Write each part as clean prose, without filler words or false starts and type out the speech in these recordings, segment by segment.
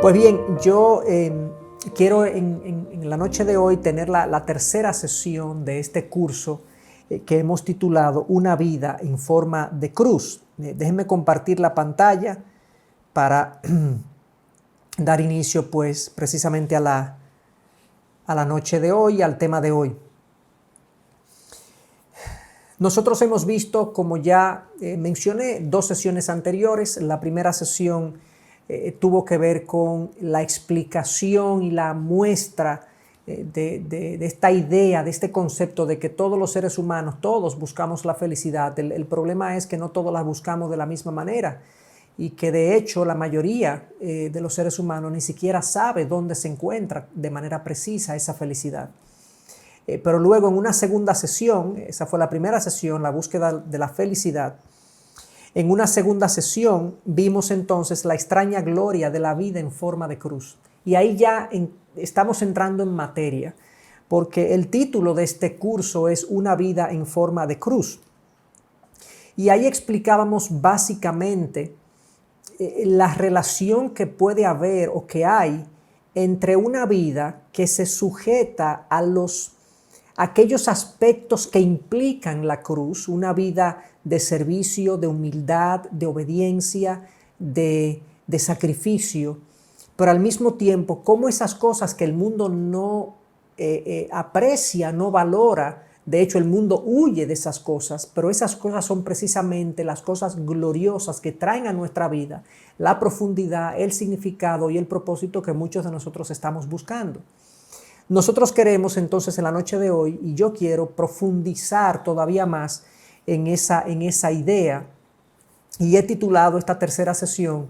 Pues bien, yo quiero en la noche de hoy tener la tercera sesión de este curso que hemos titulado Una vida en forma de cruz. Déjenme compartir la pantalla para dar inicio pues precisamente a la noche de hoy, al tema de hoy. Nosotros hemos visto, como ya mencioné, dos sesiones anteriores. La primera sesión tuvo que ver con la explicación y la muestra de esta idea, de este concepto de que todos los seres humanos, todos buscamos la felicidad. El problema es que no todos la buscamos de la misma manera y que de hecho la mayoría de los seres humanos ni siquiera sabe dónde se encuentra de manera precisa esa felicidad. Pero luego en una segunda sesión, esa fue la primera sesión, la búsqueda de la felicidad. En una segunda sesión vimos entonces la extraña gloria de la vida en forma de cruz. Y ahí ya estamos entrando en materia, porque el título de este curso es Una vida en forma de cruz. Y ahí explicábamos básicamente la relación que puede haber o que hay entre una vida que se sujeta a aquellos aspectos que implican la cruz, una vida de servicio, de humildad, de obediencia, de sacrificio, pero al mismo tiempo, cómo esas cosas que el mundo no aprecia, no valora, de hecho el mundo huye de esas cosas, pero esas cosas son precisamente las cosas gloriosas que traen a nuestra vida la profundidad, el significado y el propósito que muchos de nosotros estamos buscando. Nosotros queremos entonces en la noche de hoy, y yo quiero profundizar todavía más en esa idea, y he titulado esta tercera sesión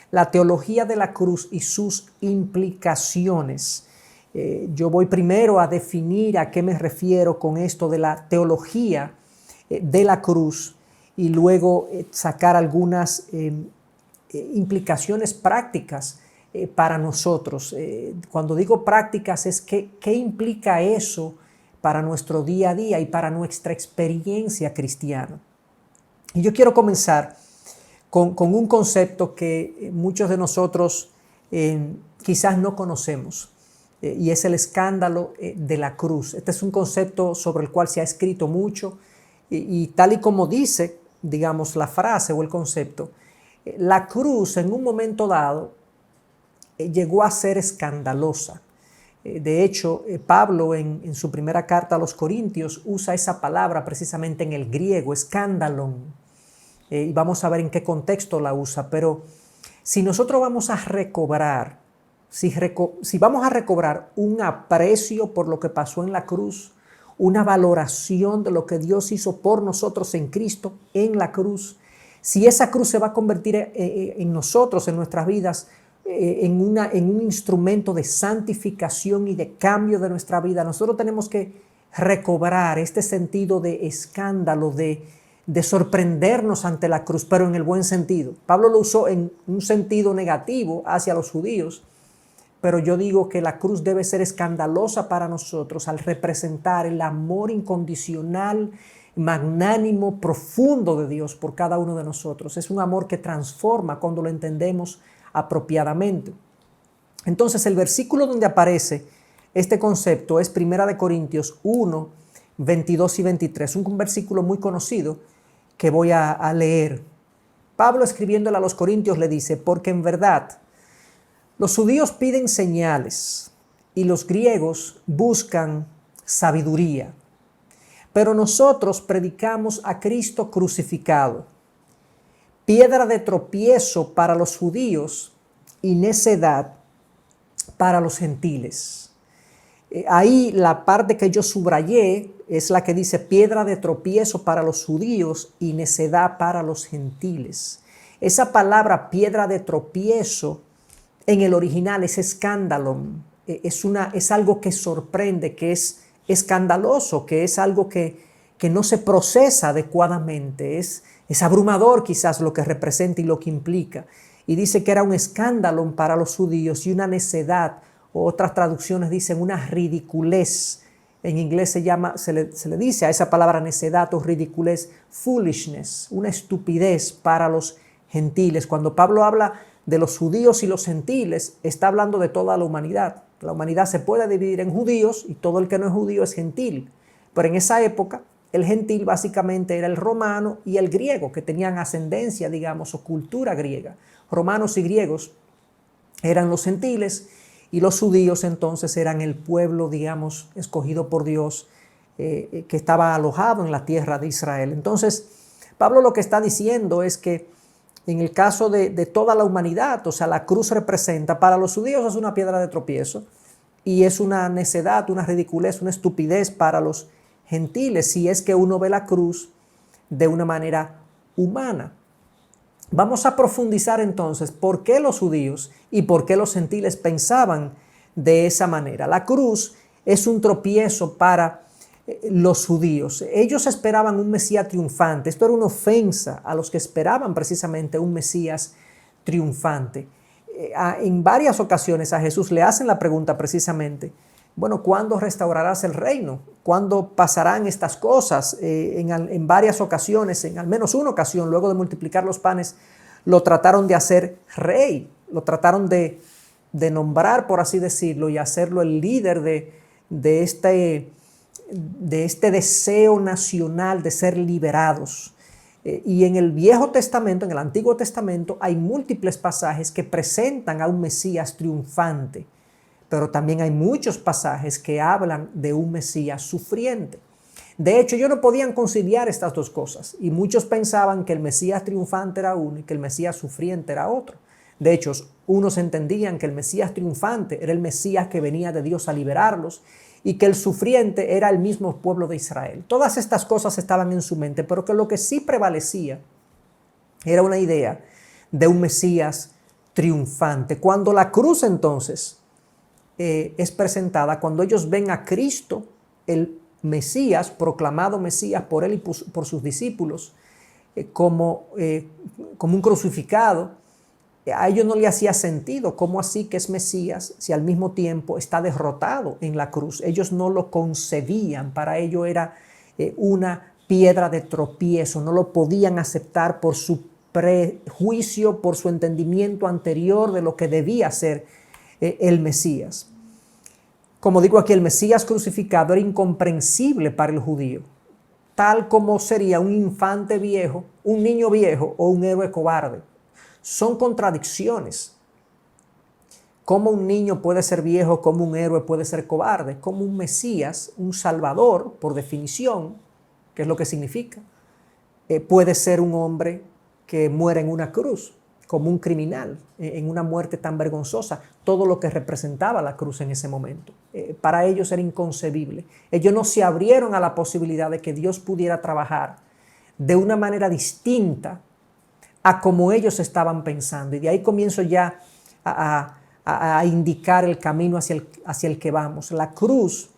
La teología de la cruz y sus implicaciones. Yo voy primero a definir a qué me refiero con esto de la teología de la cruz y luego sacar algunas implicaciones prácticas para nosotros. Cuando digo prácticas es qué implica eso para nuestro día a día y para nuestra experiencia cristiana. Y yo quiero comenzar con un concepto que muchos de nosotros quizás no conocemos, y es el escándalo de la cruz. Este es un concepto sobre el cual se ha escrito mucho y tal y como dice, digamos, la frase o el concepto, la cruz en un momento dado llegó a ser escandalosa. De hecho, Pablo en su primera carta a los Corintios usa esa palabra precisamente en el griego, escandalon, y vamos a ver en qué contexto la usa. Pero si nosotros vamos a recobrar, si vamos a recobrar un aprecio por lo que pasó en la cruz, una valoración de lo que Dios hizo por nosotros en Cristo, en la cruz, si esa cruz se va a convertir en nosotros, en nuestras vidas, en un instrumento de santificación y de cambio de nuestra vida, nosotros tenemos que recobrar este sentido de escándalo, de sorprendernos ante la cruz, pero en el buen sentido. Pablo lo usó en un sentido negativo hacia los judíos, pero yo digo que la cruz debe ser escandalosa para nosotros al representar el amor incondicional, magnánimo, profundo de Dios por cada uno de nosotros. Es un amor que transforma cuando lo entendemos apropiadamente. Entonces el versículo donde aparece este concepto es 1 Corintios 1, 22 y 23, un versículo muy conocido que voy a leer. Pablo, escribiéndole a los Corintios, le dice: porque en verdad los judíos piden señales y los griegos buscan sabiduría, pero nosotros predicamos a Cristo crucificado, piedra de tropiezo para los judíos y necedad para los gentiles. Ahí la parte que yo subrayé es la que dice piedra de tropiezo para los judíos y necedad para los gentiles. Esa palabra piedra de tropiezo en el original es escándalo, es algo que sorprende, que es escandaloso, que es algo que que no se procesa adecuadamente. Es abrumador quizás lo que representa y lo que implica. Y dice que era un escándalo para los judíos y una necedad, o otras traducciones dicen una ridiculez. En inglés se le dice a esa palabra necedad o ridiculez, foolishness, una estupidez para los gentiles. Cuando Pablo habla de los judíos y los gentiles, está hablando de toda la humanidad. La humanidad se puede dividir en judíos y todo el que no es judío es gentil. Pero en esa época, el gentil básicamente era el romano y el griego, que tenían ascendencia, digamos, o cultura griega. Romanos y griegos eran los gentiles y los judíos entonces eran el pueblo, digamos, escogido por Dios, que estaba alojado en la tierra de Israel. Entonces, Pablo lo que está diciendo es que en el caso de toda la humanidad, o sea, la cruz representa, para los judíos es una piedra de tropiezo y es una necedad, una ridiculez, una estupidez para los gentiles, si es que uno ve la cruz de una manera humana. Vamos a profundizar entonces por qué los judíos y por qué los gentiles pensaban de esa manera. La cruz es un tropiezo para los judíos. Ellos esperaban un Mesías triunfante. Esto era una ofensa a los que esperaban precisamente un Mesías triunfante. En varias ocasiones a Jesús le hacen la pregunta precisamente, bueno, ¿cuándo restaurarás el reino? ¿Cuándo pasarán estas cosas? En varias ocasiones, en al menos una ocasión, luego de multiplicar los panes, lo trataron de hacer rey, lo trataron de nombrar, por así decirlo, y hacerlo el líder de este deseo nacional de ser liberados. Y en el Viejo Testamento, en el Antiguo Testamento, hay múltiples pasajes que presentan a un Mesías triunfante, pero también hay muchos pasajes que hablan de un Mesías sufriente. De hecho, ellos no podían conciliar estas dos cosas y muchos pensaban que el Mesías triunfante era uno y que el Mesías sufriente era otro. De hecho, unos entendían que el Mesías triunfante era el Mesías que venía de Dios a liberarlos y que el sufriente era el mismo pueblo de Israel. Todas estas cosas estaban en su mente, pero que lo que sí prevalecía era una idea de un Mesías triunfante. Cuando la cruz entonces es presentada, cuando ellos ven a Cristo, el Mesías, proclamado Mesías por él y por sus discípulos, como un crucificado, a ellos no le hacía sentido. ¿Cómo así que es Mesías si al mismo tiempo está derrotado en la cruz? Ellos no lo concebían, para ellos era una piedra de tropiezo, no lo podían aceptar por su prejuicio, por su entendimiento anterior de lo que debía ser el Mesías. Como digo aquí, el Mesías crucificado era incomprensible para el judío, tal como sería un infante viejo, un niño viejo o un héroe cobarde. Son contradicciones. ¿Cómo un niño puede ser viejo? ¿Cómo un héroe puede ser cobarde? ¿Cómo un Mesías, un Salvador, por definición, que es lo que significa, puede ser un hombre que muere en una cruz, como un criminal, en una muerte tan vergonzosa? Todo lo que representaba la cruz en ese momento. Para ellos era inconcebible. Ellos no se abrieron a la posibilidad de que Dios pudiera trabajar de una manera distinta a como ellos estaban pensando. Y de ahí comienzo ya a indicar el camino hacia el que vamos. La cruz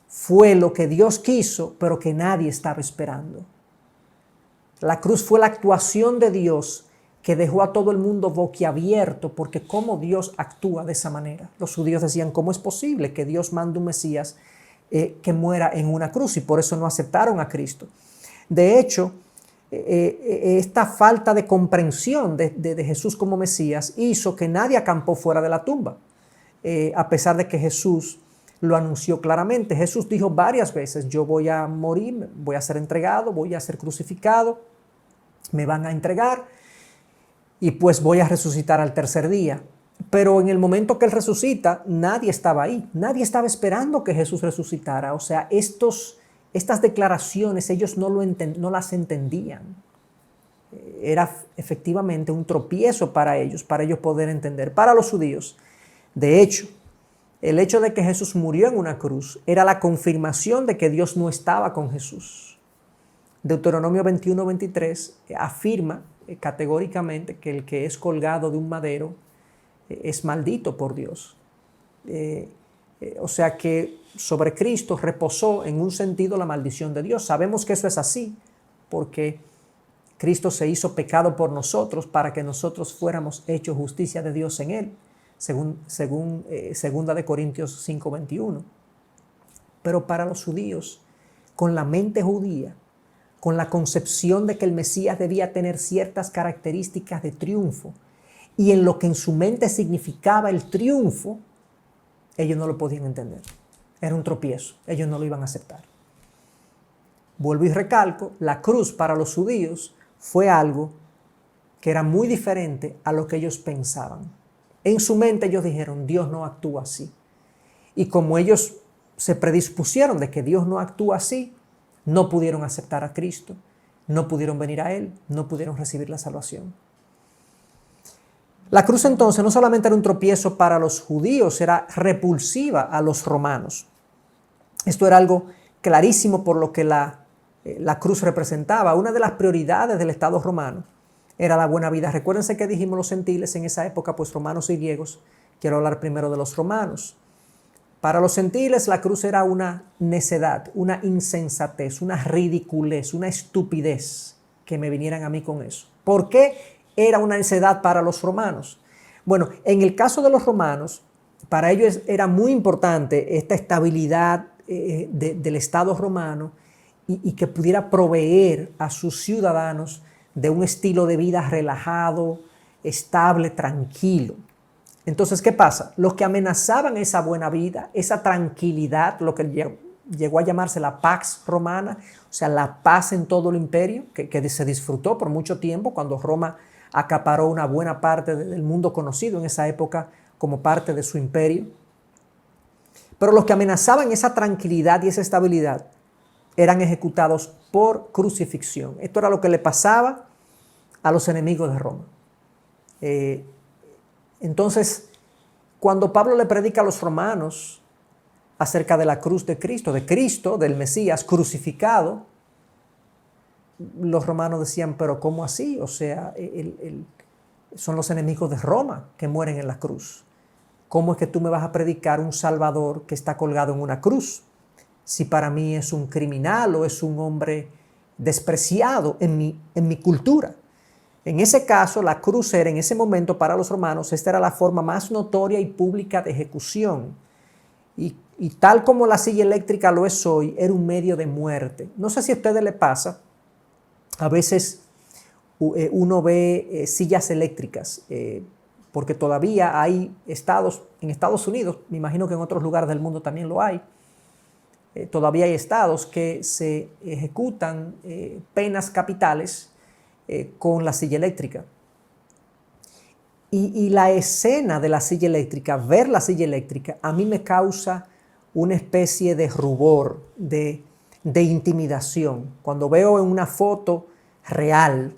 fue lo que Dios quiso, pero que nadie estaba esperando. La cruz fue la actuación de Dios que dejó a todo el mundo boquiabierto, porque cómo Dios actúa de esa manera. Los judíos decían, ¿cómo es posible que Dios mande un Mesías que muera en una cruz? Y por eso no aceptaron a Cristo. De hecho, esta falta de comprensión de Jesús como Mesías hizo que nadie acampó fuera de la tumba, a pesar de que Jesús lo anunció claramente. Jesús dijo varias veces, yo voy a morir, voy a ser entregado, voy a ser crucificado, me van a entregar y pues voy a resucitar al tercer día. Pero en el momento que Él resucita, nadie estaba ahí, nadie estaba esperando que Jesús resucitara. O sea, estas declaraciones ellos no las entendían. Era efectivamente un tropiezo para ellos poder entender. Para los judíos, de hecho, el hecho de que Jesús murió en una cruz era la confirmación de que Dios no estaba con Jesús. Deuteronomio 21:23 afirma categóricamente que el que es colgado de un madero es maldito por Dios. O sea que sobre Cristo reposó en un sentido la maldición de Dios. Sabemos que eso es así porque Cristo se hizo pecado por nosotros para que nosotros fuéramos hechos justicia de Dios en Él, según 2 Corintios 5:21. Pero para los judíos, con la mente judía, con la concepción de que el Mesías debía tener ciertas características de triunfo, y en lo que en su mente significaba el triunfo, ellos no lo podían entender. Era un tropiezo, ellos no lo iban a aceptar. Vuelvo y recalco, la cruz para los judíos fue algo que era muy diferente a lo que ellos pensaban. En su mente ellos dijeron, Dios no actúa así. Y como ellos se predispusieron de que Dios no actúa así, no pudieron aceptar a Cristo, no pudieron venir a Él, no pudieron recibir la salvación. La cruz entonces no solamente era un tropiezo para los judíos, era repulsiva a los romanos. Esto era algo clarísimo por lo que la cruz representaba. Una de las prioridades del Estado romano era la buena vida. Recuérdense que dijimos los gentiles en esa época, pues romanos y griegos. Quiero hablar primero de los romanos. Para los gentiles la cruz era una necedad, una insensatez, una ridiculez, una estupidez que me vinieran a mí con eso. ¿Por qué era una necedad para los romanos? Bueno, en el caso de los romanos, para ellos era muy importante esta estabilidad del Estado romano y que pudiera proveer a sus ciudadanos de un estilo de vida relajado, estable, tranquilo. Entonces, ¿qué pasa? Los que amenazaban esa buena vida, esa tranquilidad, lo que llegó a llamarse la Pax Romana, o sea, la paz en todo el imperio, que se disfrutó por mucho tiempo cuando Roma acaparó una buena parte del mundo conocido en esa época como parte de su imperio. Pero los que amenazaban esa tranquilidad y esa estabilidad eran ejecutados por crucifixión. Esto era lo que le pasaba a los enemigos de Roma. Entonces, cuando Pablo le predica a los romanos acerca de la cruz de Cristo, del Mesías crucificado, los romanos decían, pero ¿cómo así? O sea, son los enemigos de Roma que mueren en la cruz. ¿Cómo es que tú me vas a predicar un Salvador que está colgado en una cruz? Si para mí es un criminal o es un hombre despreciado en mi cultura. En ese caso, la cruz era en ese momento para los romanos, esta era la forma más notoria y pública de ejecución. Y tal como la silla eléctrica lo es hoy, era un medio de muerte. No sé si a ustedes les pasa, a veces uno ve sillas eléctricas, porque todavía hay estados, en Estados Unidos, me imagino que en otros lugares del mundo también lo hay, todavía hay estados que se ejecutan penas capitales con la silla eléctrica. Y la escena de la silla eléctrica, ver la silla eléctrica, a mí me causa una especie de rubor, de intimidación. Cuando veo en una foto real,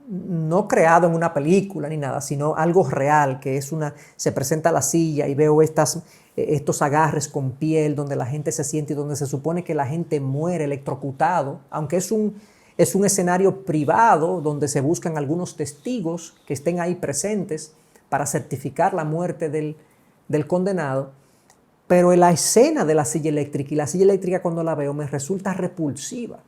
no creado en una película ni nada, sino algo real, que es se presenta la silla y veo estos agarres con piel donde la gente se siente y donde se supone que la gente muere electrocutado, aunque es un escenario privado donde se buscan algunos testigos que estén ahí presentes para certificar la muerte del condenado. Pero la escena de la silla eléctrica, y la silla eléctrica cuando la veo me resulta repulsiva,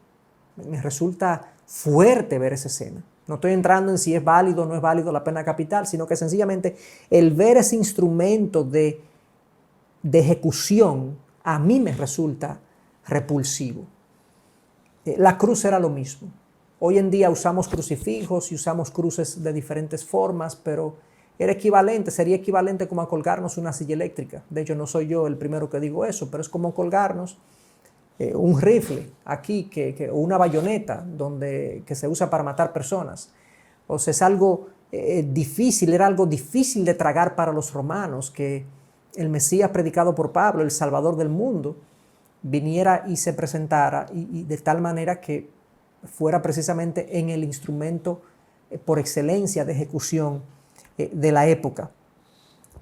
me resulta fuerte ver esa escena. No estoy entrando en si es válido o no es válido la pena capital, sino que sencillamente el ver ese instrumento de ejecución a mí me resulta repulsivo. La cruz era lo mismo. Hoy en día usamos crucifijos y usamos cruces de diferentes formas, pero sería equivalente como a colgarnos una silla eléctrica. De hecho, no soy yo el primero que digo eso, pero es como colgarnos un rifle aquí, o una bayoneta que se usa para matar personas. O sea, es algo difícil, era algo difícil de tragar para los romanos, que el Mesías predicado por Pablo, el Salvador del mundo, viniera y se presentara y de tal manera que fuera precisamente en el instrumento por excelencia de ejecución de la época.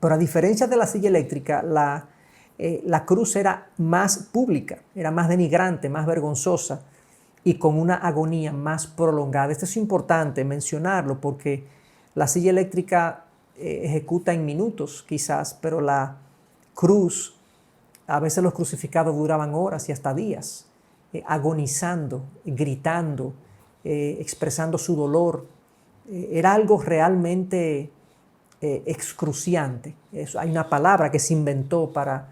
Pero a diferencia de la silla eléctrica, la cruz era más pública, era más denigrante, más vergonzosa y con una agonía más prolongada. Esto es importante mencionarlo porque la silla eléctrica ejecuta en minutos quizás, pero la cruz A veces los crucificados duraban horas y hasta días, agonizando, gritando, expresando su dolor. Era algo realmente excruciante. Hay una palabra que se inventó para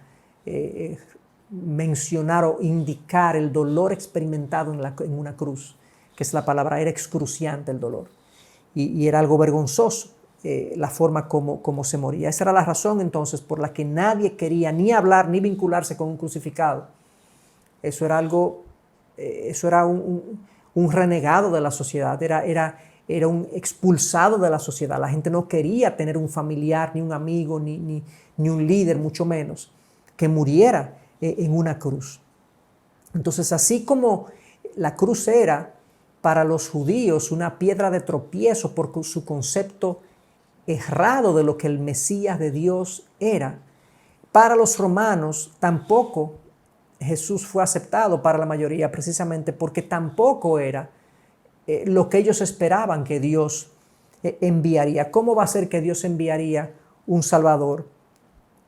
mencionar o indicar el dolor experimentado en una cruz, que es la palabra, era excruciante el dolor. Y era algo vergonzoso la forma como se moría. Esa era la razón entonces por la que nadie quería ni hablar ni vincularse con un crucificado. Eso era un renegado de la sociedad, era un expulsado de la sociedad. La gente no quería tener un familiar, ni un amigo, ni un líder, mucho menos, que muriera en una cruz. Entonces, así como la cruz era para los judíos una piedra de tropiezo por su concepto errado de lo que el Mesías de Dios era, para los romanos tampoco Jesús fue aceptado para la mayoría, precisamente porque tampoco era lo que ellos esperaban que Dios enviaría. ¿Cómo va a ser que Dios enviaría un Salvador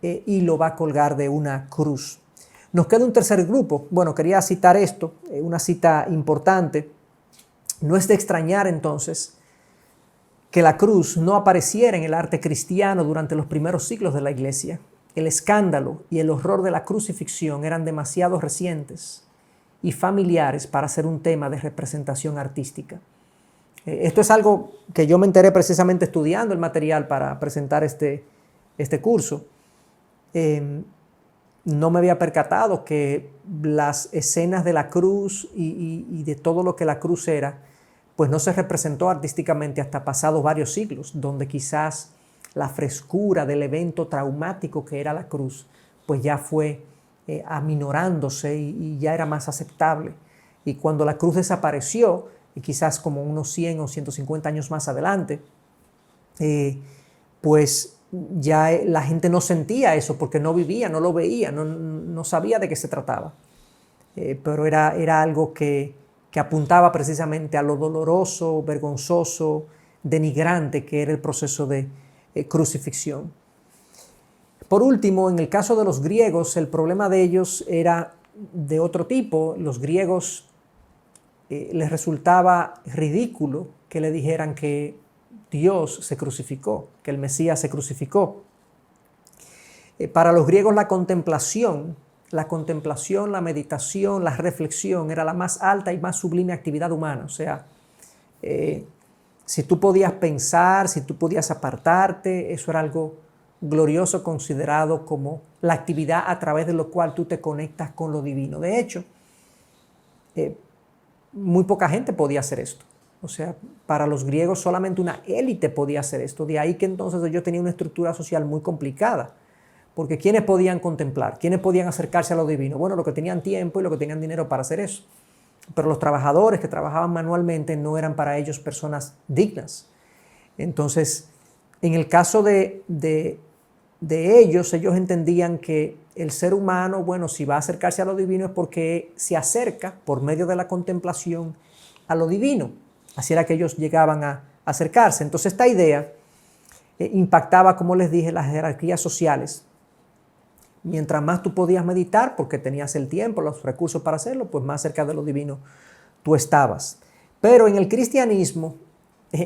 y lo va a colgar de una cruz? Nos queda un tercer grupo. Bueno, quería citar esto, una cita importante. No es de extrañar entonces que la cruz no apareciera en el arte cristiano durante los primeros siglos de la Iglesia. El escándalo y el horror de la crucifixión eran demasiado recientes y familiares para ser un tema de representación artística. Esto es algo que yo me enteré precisamente estudiando el material para presentar este curso. No me había percatado que las escenas de la cruz y de todo lo que la cruz era, pues no se representó artísticamente hasta pasados varios siglos, donde quizás la frescura del evento traumático que era la cruz, pues ya fue aminorándose y ya era más aceptable. Y cuando la cruz desapareció, y quizás como unos 100 o 150 años más adelante, pues ya la gente no sentía eso porque no vivía, no lo veía, no sabía de qué se trataba. Pero era algo que apuntaba precisamente a lo doloroso, vergonzoso, denigrante que era el proceso de crucifixión. Por último, en el caso de los griegos, el problema de ellos era de otro tipo. Los griegos les resultaba ridículo que le dijeran que Dios se crucificó, que el Mesías se crucificó. Para los griegos la contemplación, la meditación, la reflexión era la más alta y más sublime actividad humana. O sea, si tú podías pensar, si tú podías apartarte, eso era algo glorioso, considerado como la actividad a través de la cual tú te conectas con lo divino. De hecho, muy poca gente podía hacer esto. O sea, para los griegos solamente una élite podía hacer esto. De ahí que entonces ellos tenían una estructura social muy complicada. Porque ¿quiénes podían contemplar? ¿Quiénes podían acercarse a lo divino? Bueno, los que tenían tiempo y los que tenían dinero para hacer eso. Pero los trabajadores que trabajaban manualmente no eran para ellos personas dignas. Entonces, en el caso de ellos entendían que el ser humano, bueno, si va a acercarse a lo divino es porque se acerca por medio de la contemplación a lo divino. Así era que ellos llegaban a acercarse. Entonces esta idea impactaba, como les dije, las jerarquías sociales. Mientras más tú podías meditar, porque tenías el tiempo, los recursos para hacerlo, pues más cerca de lo divino tú estabas. Pero en el cristianismo,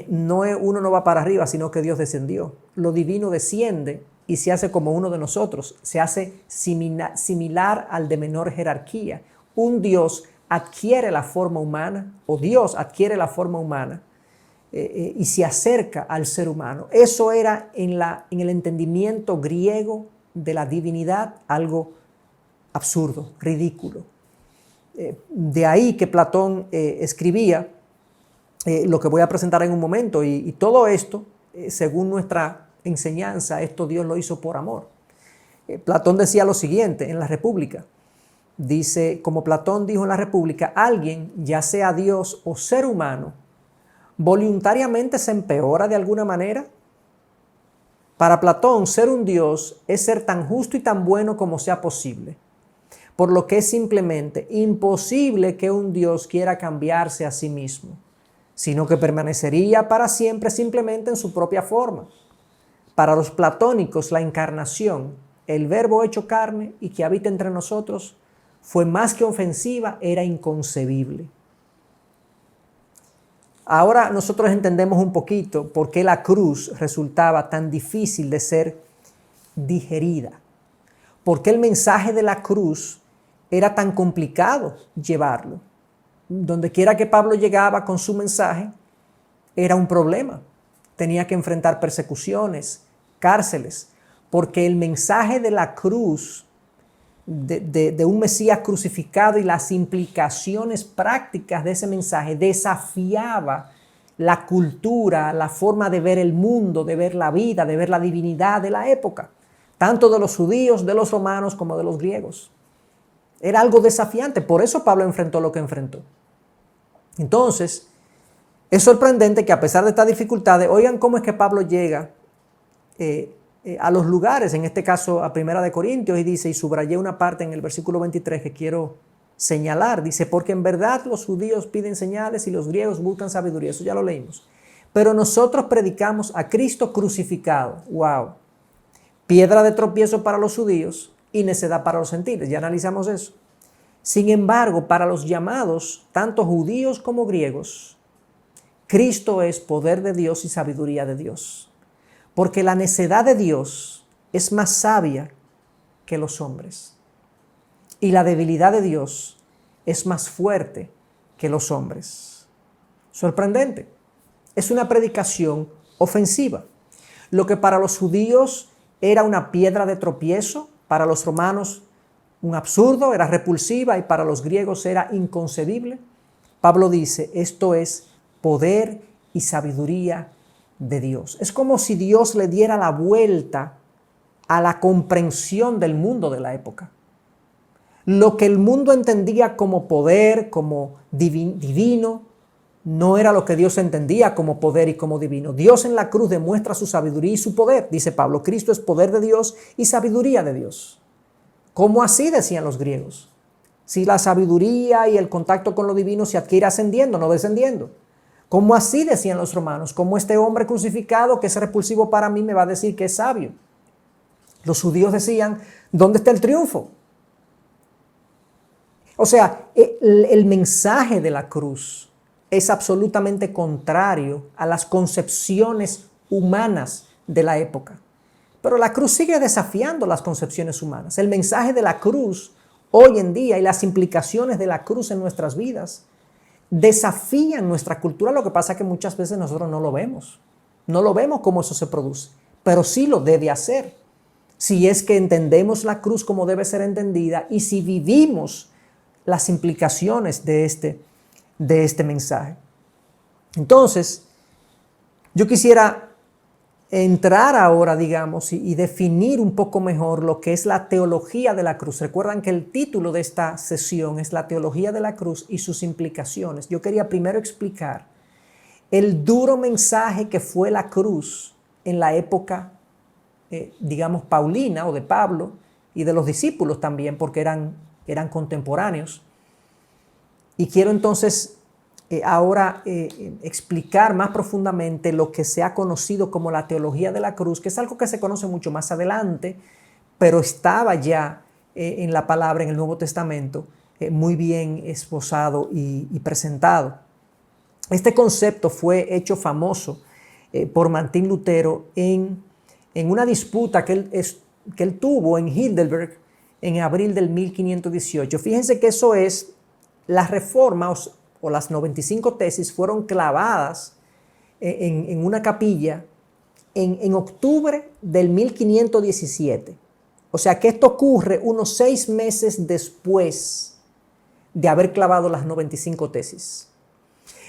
uno no va para arriba, sino que Dios descendió. Lo divino desciende y se hace como uno de nosotros, se hace similar al de menor jerarquía. Un Dios adquiere la forma humana, o Dios adquiere la forma humana y se acerca al ser humano. Eso era en el entendimiento griego de la divinidad algo absurdo, ridículo. De ahí que Platón escribía lo que voy a presentar en un momento, y todo esto, según nuestra enseñanza, esto Dios lo hizo por amor. Platón decía lo siguiente en la República. Dice, como Platón dijo en la República, alguien, ya sea Dios o ser humano, voluntariamente se empeora de alguna manera. Para Platón, ser un Dios es ser tan justo y tan bueno como sea posible, por lo que es simplemente imposible que un Dios quiera cambiarse a sí mismo, sino que permanecería para siempre simplemente en su propia forma. Para los platónicos, la encarnación el Verbo hecho carne y que habita entre nosotros, fue más que ofensiva, era inconcebible. Ahora nosotros entendemos un poquito por qué la cruz resultaba tan difícil de ser digerida. ¿Por qué el mensaje de la cruz era tan complicado llevarlo? Donde quiera que Pablo llegaba con su mensaje, era un problema. Tenía que enfrentar persecuciones, cárceles, porque el mensaje de la cruz, de un Mesías crucificado y las implicaciones prácticas de ese mensaje desafiaba la cultura, la forma de ver el mundo, de ver la vida, de ver la divinidad de la época, tanto de los judíos, de los romanos como de los griegos. Era algo desafiante, por eso Pablo enfrentó lo que enfrentó. Entonces, es sorprendente que a pesar de estas dificultades, oigan cómo es que Pablo llega a los lugares, en este caso a 1 Corintios, y dice, y subrayé una parte en el versículo 23 que quiero señalar, dice, porque en verdad los judíos piden señales y los griegos buscan sabiduría, eso ya lo leímos, pero nosotros predicamos a Cristo crucificado, wow, piedra de tropiezo para los judíos y necedad para los gentiles, ya analizamos eso. Sin embargo, para los llamados, tanto judíos como griegos, Cristo es poder de Dios y sabiduría de Dios. Porque la necedad de Dios es más sabia que los hombres. Y la debilidad de Dios es más fuerte que los hombres. Sorprendente. Es una predicación ofensiva. Lo que para los judíos era una piedra de tropiezo, para los romanos un absurdo, era repulsiva, y para los griegos era inconcebible. Pablo dice, esto es poder y sabiduría de Dios. Es como si Dios le diera la vuelta a la comprensión del mundo de la época. Lo que el mundo entendía como poder, como divino, no era lo que Dios entendía como poder y como divino. Dios en la cruz demuestra su sabiduría y su poder. Dice Pablo, Cristo es poder de Dios y sabiduría de Dios. ¿Cómo así? Decían los griegos. Si la sabiduría y el contacto con lo divino se adquiere ascendiendo, no descendiendo. ¿Cómo así? Decían los romanos. ¿Cómo este hombre crucificado que es repulsivo para mí me va a decir que es sabio? Los judíos decían, ¿dónde está el triunfo? O sea, el mensaje de la cruz es absolutamente contrario a las concepciones humanas de la época. Pero la cruz sigue desafiando las concepciones humanas. El mensaje de la cruz hoy en día y las implicaciones de la cruz en nuestras vidas desafían nuestra cultura. Lo que pasa es que muchas veces nosotros no lo vemos. No lo vemos cómo eso se produce, pero sí lo debe hacer. Si es que entendemos la cruz como debe ser entendida y si vivimos las implicaciones de este mensaje. Entonces, yo quisiera entrar ahora, digamos, y definir un poco mejor lo que es la teología de la cruz. Recuerdan que el título de esta sesión es la teología de la cruz y sus implicaciones. Yo quería primero explicar el duro mensaje que fue la cruz en la época, digamos, paulina o de Pablo y de los discípulos también, porque eran contemporáneos. Y quiero entonces ahora explicar más profundamente lo que se ha conocido como la teología de la cruz, que es algo que se conoce mucho más adelante, pero estaba ya en la palabra en el Nuevo Testamento muy bien esbozado y presentado. Este concepto fue hecho famoso por Martín Lutero en una disputa que él tuvo en Heidelberg en abril del 1518. Fíjense que eso es la reforma o las 95 tesis fueron clavadas en una capilla en octubre del 1517. O sea que esto ocurre unos 6 meses después de haber clavado las 95 tesis.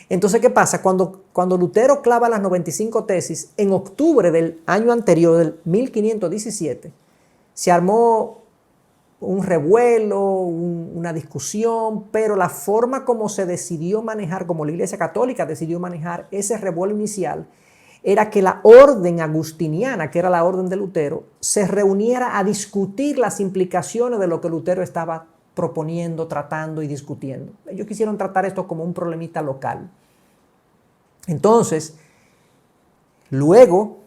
Entonces, ¿qué pasa? Cuando Lutero clava las 95 tesis, en octubre del año anterior, del 1517, se armó un revuelo, una discusión, pero la forma como se decidió manejar, como la Iglesia Católica decidió manejar ese revuelo inicial, era que la orden agustiniana, que era la orden de Lutero, se reuniera a discutir las implicaciones de lo que Lutero estaba proponiendo, tratando y discutiendo. Ellos quisieron tratar esto como un problemita local. Entonces, luego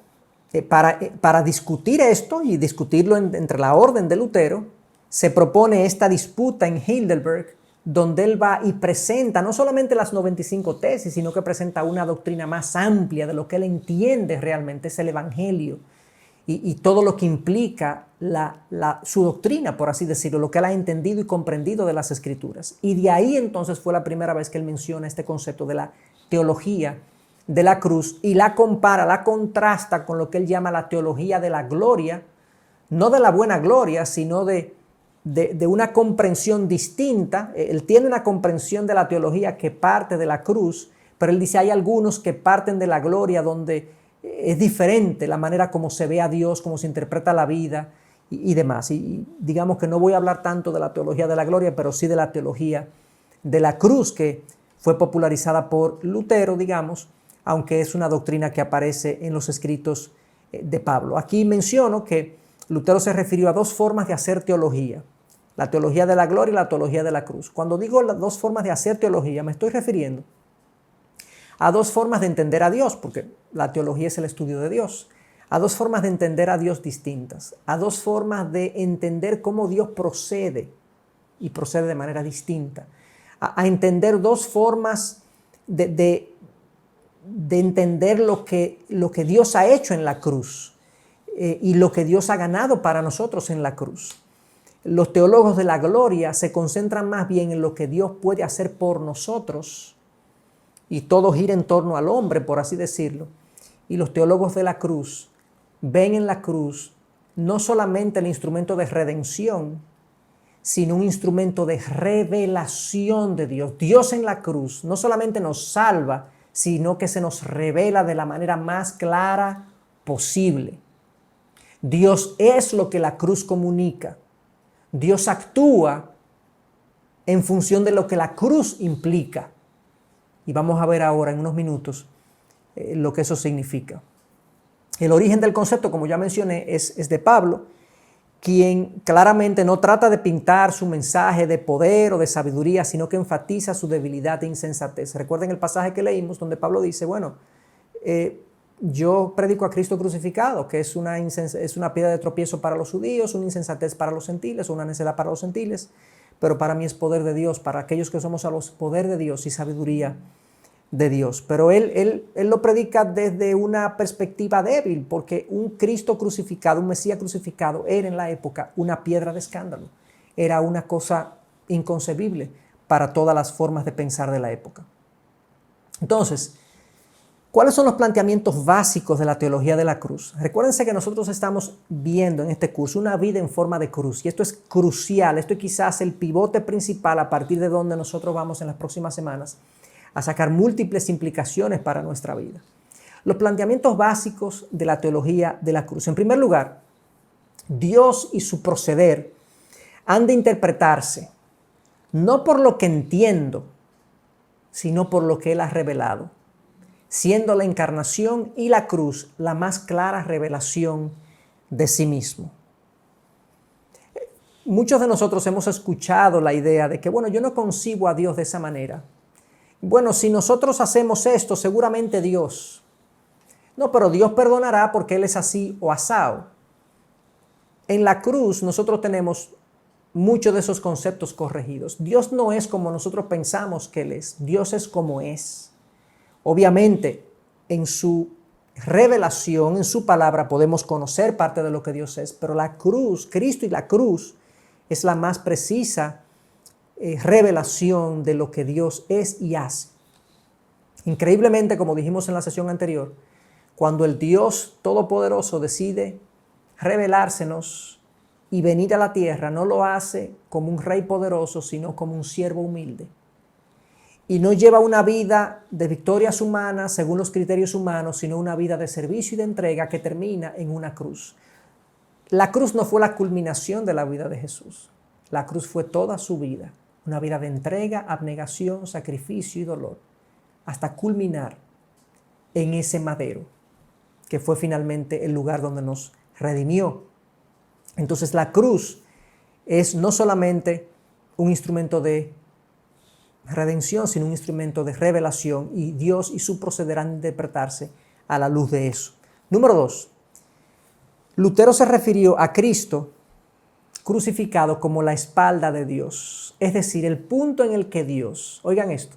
Para discutir esto y discutirlo entre la orden de Lutero, se propone esta disputa en Heidelberg, donde él va y presenta no solamente las 95 tesis, sino que presenta una doctrina más amplia de lo que él entiende realmente es el Evangelio y todo lo que implica su doctrina, por así decirlo, lo que él ha entendido y comprendido de las Escrituras. Y de ahí entonces fue la primera vez que él menciona este concepto de la teología de la cruz y la compara, la contrasta con lo que él llama la teología de la gloria, no de la buena gloria, sino de una comprensión distinta. Él tiene una comprensión de la teología que parte de la cruz, pero él dice hay algunos que parten de la gloria donde es diferente la manera como se ve a Dios, cómo se interpreta la vida y demás. Y digamos que no voy a hablar tanto de la teología de la gloria, pero sí de la teología de la cruz que fue popularizada por Lutero, digamos, aunque es una doctrina que aparece en los escritos de Pablo. Aquí menciono que Lutero se refirió a dos formas de hacer teología, la teología de la gloria y la teología de la cruz. Cuando digo las dos formas de hacer teología, me estoy refiriendo a dos formas de entender a Dios, porque la teología es el estudio de Dios, a dos formas de entender a Dios distintas, a dos formas de entender cómo Dios procede y procede de manera distinta, a entender dos formas de entender lo que Dios ha hecho en la cruz y lo que Dios ha ganado para nosotros en la cruz. Los teólogos de la gloria se concentran más bien en lo que Dios puede hacer por nosotros y todo gira en torno al hombre, por así decirlo. Y los teólogos de la cruz ven en la cruz no solamente el instrumento de redención, sino un instrumento de revelación de Dios. Dios en la cruz no solamente nos salva, sino que se nos revela de la manera más clara posible. Dios es lo que la cruz comunica. Dios actúa en función de lo que la cruz implica. Y vamos a ver ahora en unos minutos lo que eso significa. El origen del concepto, como ya mencioné, es de Pablo, quien claramente no trata de pintar su mensaje de poder o de sabiduría, sino que enfatiza su debilidad e insensatez. Recuerden el pasaje que leímos donde Pablo dice, bueno, yo predico a Cristo crucificado, que es una piedra de tropiezo para los judíos, una insensatez para los gentiles, una necedad para los gentiles, pero para mí es poder de Dios, para aquellos que somos salvos, poder de Dios y sabiduría de Dios. Pero él lo predica desde una perspectiva débil, porque un Cristo crucificado, un Mesías crucificado, era en la época una piedra de escándalo. Era una cosa inconcebible para todas las formas de pensar de la época. Entonces, ¿cuáles son los planteamientos básicos de la teología de la cruz? Recuérdense que nosotros estamos viendo en este curso una vida en forma de cruz, y esto es crucial, esto es quizás el pivote principal a partir de donde nosotros vamos en las próximas semanas a sacar múltiples implicaciones para nuestra vida. Los planteamientos básicos de la teología de la cruz. En primer lugar, Dios y su proceder han de interpretarse no por lo que entiendo, sino por lo que Él ha revelado, siendo la encarnación y la cruz la más clara revelación de sí mismo. Muchos de nosotros hemos escuchado la idea de que, bueno, yo no concibo a Dios de esa manera. Bueno, si nosotros hacemos esto, seguramente Dios. No, pero Dios perdonará porque Él es así o asao. En la cruz nosotros tenemos muchos de esos conceptos corregidos. Dios no es como nosotros pensamos que Él es. Dios es como es. Obviamente, en su revelación, en su palabra, podemos conocer parte de lo que Dios es, pero la cruz, Cristo y la cruz, es la más precisa revelación de lo que Dios es y hace. Increíblemente, como dijimos en la sesión anterior, cuando el Dios Todopoderoso decide revelársenos y venir a la tierra, no lo hace como un rey poderoso, sino como un siervo humilde. Y no lleva una vida de victorias humanas según los criterios humanos, sino una vida de servicio y de entrega que termina en una cruz. La cruz no fue la culminación de la vida de Jesús. La cruz fue toda su vida. Una vida de entrega, abnegación, sacrificio y dolor, hasta culminar en ese madero, que fue finalmente el lugar donde nos redimió. Entonces la cruz es no solamente un instrumento de redención, sino un instrumento de revelación, y Dios y su proceder han de interpretarse a la luz de eso. Número 2, Lutero se refirió a Cristo crucificado como la espalda de Dios, es decir, el punto en el que Dios, oigan esto,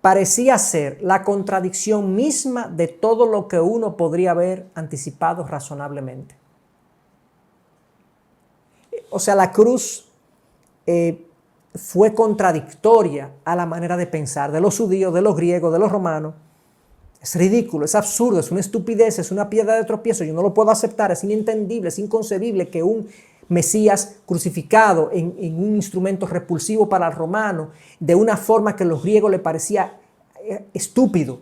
parecía ser la contradicción misma de todo lo que uno podría haber anticipado razonablemente. O sea, la cruz fue contradictoria a la manera de pensar de los judíos, de los griegos, de los romanos. Es ridículo, es absurdo, es una estupidez, es una piedra de tropiezo. Yo no lo puedo aceptar, es inentendible, es inconcebible que un Mesías crucificado en un instrumento repulsivo para el romano, de una forma que a los griegos le parecía estúpido,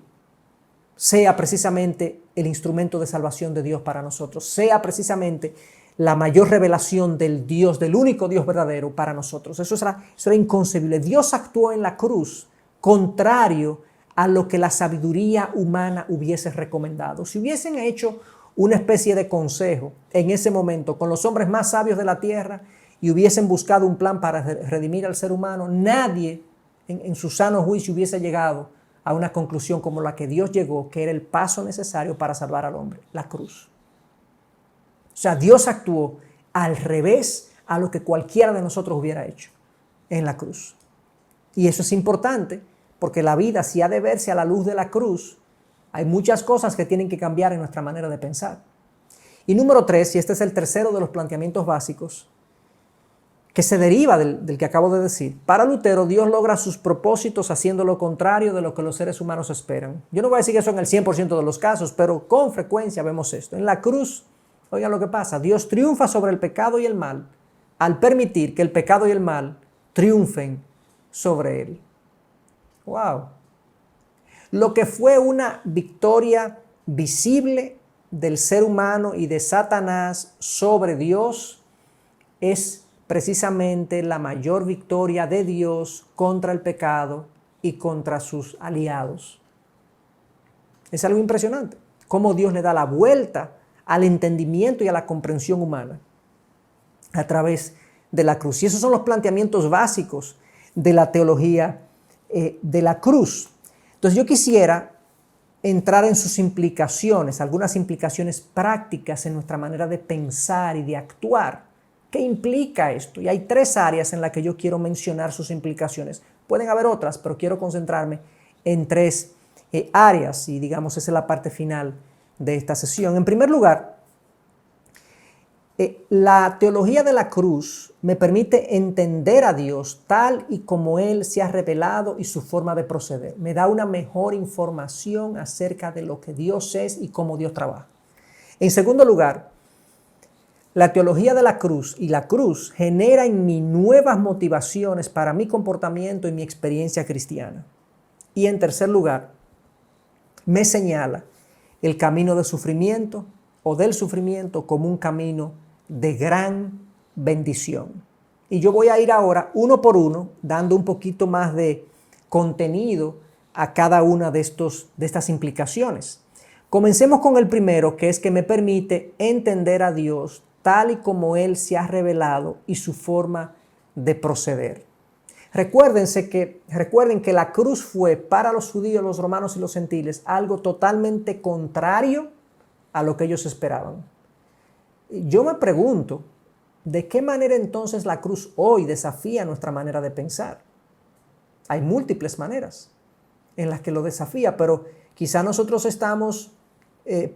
sea precisamente el instrumento de salvación de Dios para nosotros, sea precisamente la mayor revelación del Dios, del único Dios verdadero para nosotros. Eso era inconcebible. Dios actuó en la cruz contrario a lo que la sabiduría humana hubiese recomendado. Si hubiesen hecho una especie de consejo en ese momento con los hombres más sabios de la tierra y hubiesen buscado un plan para redimir al ser humano, nadie en su sano juicio hubiese llegado a una conclusión como la que Dios llegó, que era el paso necesario para salvar al hombre, la cruz. O sea, Dios actuó al revés a lo que cualquiera de nosotros hubiera hecho en la cruz. Y eso es importante porque la vida, si ha de verse a la luz de la cruz, hay muchas cosas que tienen que cambiar en nuestra manera de pensar. Y número 3, y este es el tercero de los planteamientos básicos, que se deriva del que acabo de decir. Para Lutero, Dios logra sus propósitos haciendo lo contrario de lo que los seres humanos esperan. Yo no voy a decir que eso en el 100% de los casos, pero con frecuencia vemos esto. En la cruz, oigan lo que pasa, Dios triunfa sobre el pecado y el mal al permitir que el pecado y el mal triunfen sobre él. ¡Wow! Lo que fue una victoria visible del ser humano y de Satanás sobre Dios es precisamente la mayor victoria de Dios contra el pecado y contra sus aliados. Es algo impresionante, cómo Dios le da la vuelta al entendimiento y a la comprensión humana a través de la cruz. Y esos son los planteamientos básicos de la teología de la cruz. Entonces yo quisiera entrar en sus implicaciones, algunas implicaciones prácticas en nuestra manera de pensar y de actuar. ¿Qué implica esto? Y hay 3 áreas en las que yo quiero mencionar sus implicaciones. Pueden haber otras, pero quiero concentrarme en 3 áreas y digamos esa es la parte final de esta sesión. En primer lugar, la teología de la cruz me permite entender a Dios tal y como Él se ha revelado y su forma de proceder. Me da una mejor información acerca de lo que Dios es y cómo Dios trabaja. En segundo lugar, la teología de la cruz y la cruz genera en mí nuevas motivaciones para mi comportamiento y mi experiencia cristiana. Y en tercer lugar, me señala el camino de sufrimiento o del sufrimiento como un camino de gran bendición. Y yo voy a ir ahora uno por uno dando un poquito más de contenido a cada una de estas implicaciones. Comencemos con el primero, que es que me permite entender a Dios tal y como Él se ha revelado y su forma de proceder. Recuerden que la cruz fue para los judíos, los romanos y los gentiles algo totalmente contrario a lo que ellos esperaban. Yo me pregunto, ¿de qué manera entonces la cruz hoy desafía nuestra manera de pensar? Hay múltiples maneras en las que lo desafía, pero quizá nosotros estamos